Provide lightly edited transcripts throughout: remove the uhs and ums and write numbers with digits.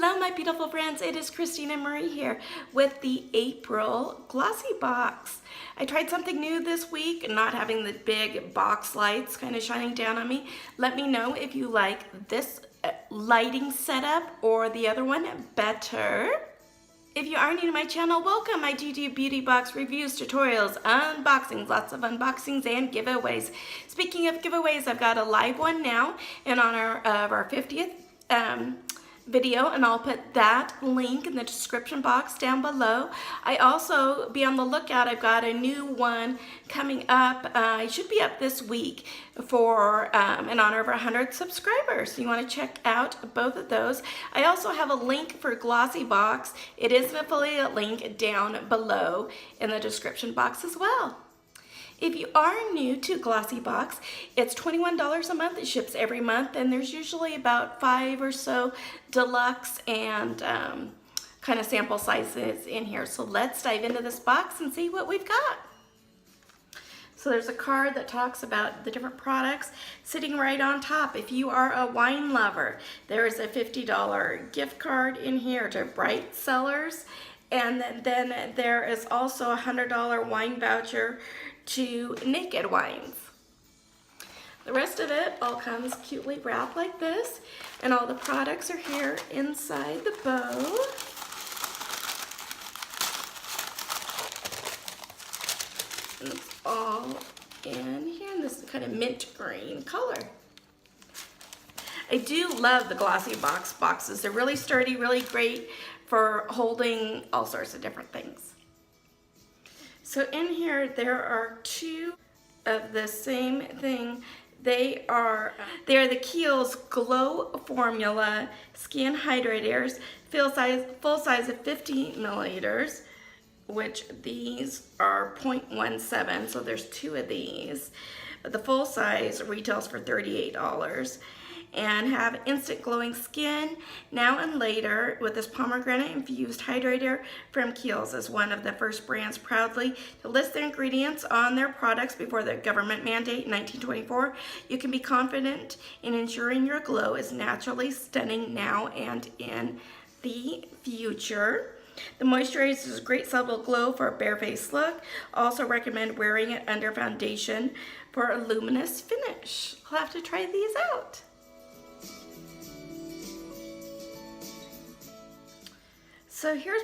Hello my beautiful friends, it is Christina Marie here with the April Glossy Box. I tried something new this week, not having the big box lights kind of shining down on me. Let me know if you like this lighting setup or the other one better. If you are new to my channel, welcome. I do beauty box reviews, tutorials, unboxings, lots of unboxings and giveaways. Speaking of giveaways, I've got a live one now in honor of our 50th video, and I'll put that link in the description box down below. I also, be on the lookout, I've got a new one coming up. It should be up this week for in honor of our 100 subscribers. So you want to check out both of those. I also have a link for GLOSSYBOX. It is an affiliate link down below in the description box as well. If you are new to GLOSSYBOX, it's $21 a month. It ships every month, and there's usually about 5 or so deluxe and kind of sample sizes in here. So let's dive into this box and see what we've got. So there's a card that talks about the different products sitting right on top. If you are a wine lover, there is a $50 gift card in here to Bright Cellars. And then there is also a $100 wine voucher to Naked Wines. The rest of it all comes cutely wrapped like this, and all the products are here inside the bow. And it's all in here in this kind of mint green color. I do love the GLOSSYBOX boxes. They're really sturdy, really great for holding all sorts of different things. So in here there are two of the same thing. They are the Kiehl's Glow Formula Skin Hydrators, full size of 50 milliliters, which these are 0.17, so there's two of these. But the full size retails for $38. And have instant glowing skin now and later with this pomegranate infused hydrator from Kiehl's as one of the first brands proudly to list their ingredients on their products before the government mandate in 1924. You can be confident in ensuring your glow is naturally stunning now and in the future. The moisturizer is a great subtle glow for a bare-faced look. Also recommend wearing it under foundation for a luminous finish. I'll have to try these out. So here's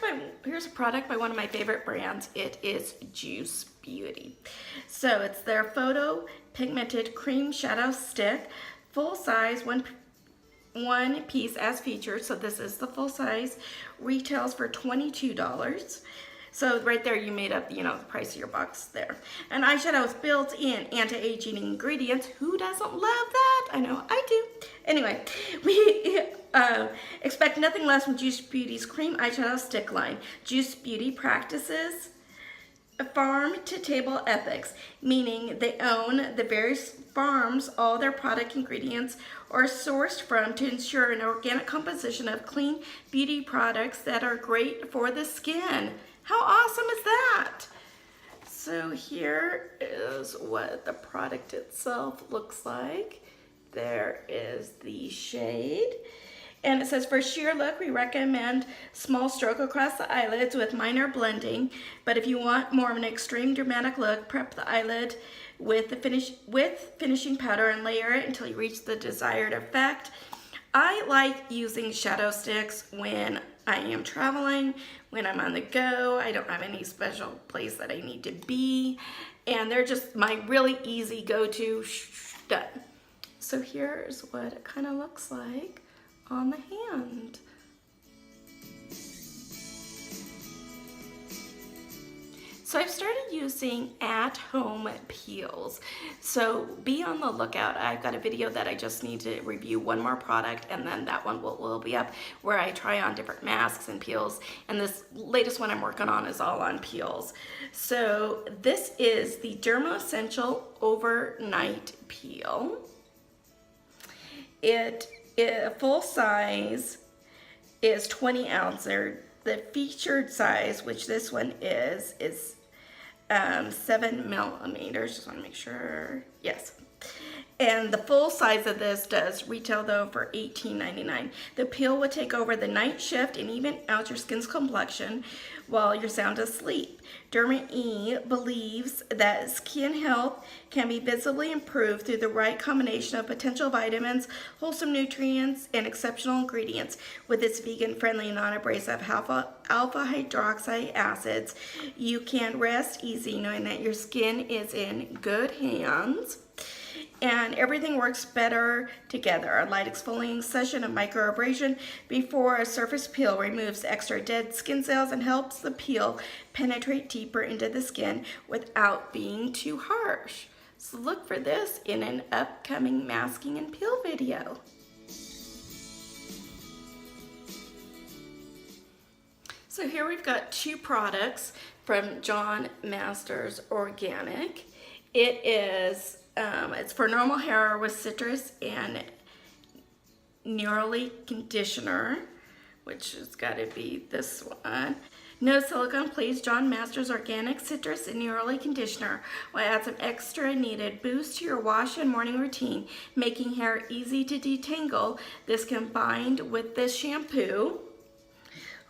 a product by one of my favorite brands. It is Juice Beauty. So it's their Photo-Pigmented Cream Shadow Stick, full size, one piece as featured. So this is the full size. Retails for $22. So right there you made up, you know, the price of your box there. And eyeshadow with built-in anti-aging ingredients. Who doesn't love that? I know I do. Anyway, we expect nothing less from Juice Beauty's cream eyeshadow stick line. Juice Beauty practices farm-to-table ethics, meaning they own the various farms all their product ingredients are sourced from to ensure an organic composition of clean beauty products that are great for the skin. How awesome is that? So here is what the product itself looks like. There is the shade. And it says, for sheer look, we recommend small stroke across the eyelids with minor blending. But if you want more of an extreme dramatic look, prep the eyelid with finishing powder and layer it until you reach the desired effect. I like using shadow sticks when I am traveling, when I'm on the go. I don't have any special place that I need to be. And they're just my really easy go-to, done. So here's what it kind of looks like on the hand. So I've started using at-home peels. So be on the lookout. I've got a video that I just need to review one more product, and then that one will be up where I try on different masks and peels. And this latest one I'm working on is all on peels. So this is the Dermo Essential Overnight Peel. It full size is 20 ounces. The featured size, which this one is 7 millimeters. Just want to make sure. Yes, And the full size of this does retail though for $18.99. The peel will take over the night shift and even out your skin's complexion while you're sound asleep. Derma E believes that skin health can be visibly improved through the right combination of potential vitamins, wholesome nutrients, and exceptional ingredients. With its vegan-friendly, non-abrasive alpha hydroxy acids, you can rest easy knowing that your skin is in good hands. And everything works better together. A light exfoliating session of microabrasion before a surface peel removes extra dead skin cells and helps the peel penetrate deeper into the skin without being too harsh. So look for this in an upcoming masking and peel video. So here we've got two products from John Masters Organic. It is it's for normal hair with citrus and neroli conditioner, which has got to be this one. No silicone, please. John Masters Organic Citrus and Neroli Conditioner will add some extra needed boost to your wash and morning routine, making hair easy to detangle. This combined with this shampoo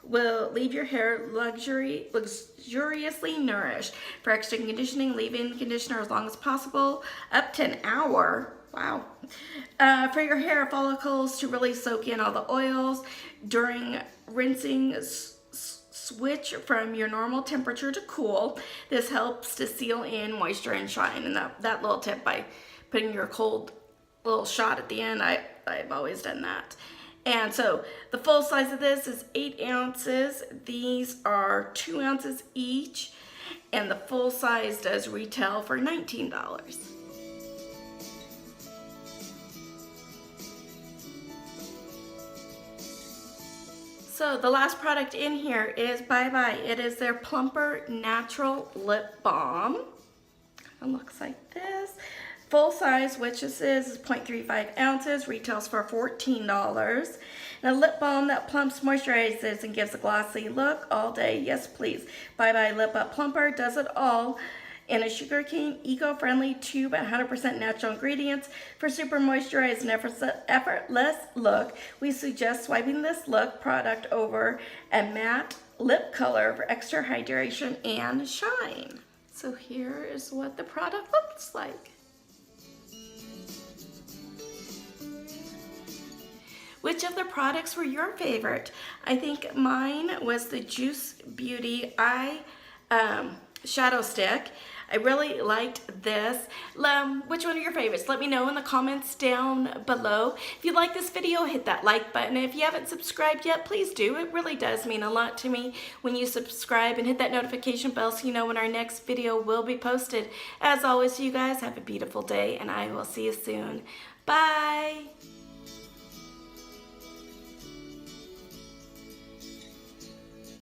will leave your hair luxuriously nourished. For extra conditioning, leave in conditioner as long as possible, up to an hour. Wow. For your hair follicles to really soak in all the oils. During rinsing, switch from your normal temperature to cool. This helps to seal in moisture and shine. And that little tip by putting your cold little shot at the end, I've always done that. And so the full size of this is 8 ounces. These are 2 ounces each. And the full size does retail for $19. So the last product in here is Bye Bye. It is their Plumper Natural Lip Balm. It looks like this. Full size, which this is 0.35 ounces, retails for $14. And a lip balm that plumps, moisturizes, and gives a glossy look all day. Yes, please. Bye Bye Lip Up Plumper does it all in a sugarcane, eco-friendly tube, 100% natural ingredients. For super moisturized and effortless look, we suggest swiping this look product over a matte lip color for extra hydration and shine. So here is what the product looks like. Which of the products were your favorite? I think mine was the Juice Beauty Eye Shadow Stick. I really liked this. Which one are your favorites? Let me know in the comments down below. If you like this video, hit that like button. If you haven't subscribed yet, please do. It really does mean a lot to me when you subscribe, and hit that notification bell so you know when our next video will be posted. As always, you guys have a beautiful day, and I will see you soon. Bye.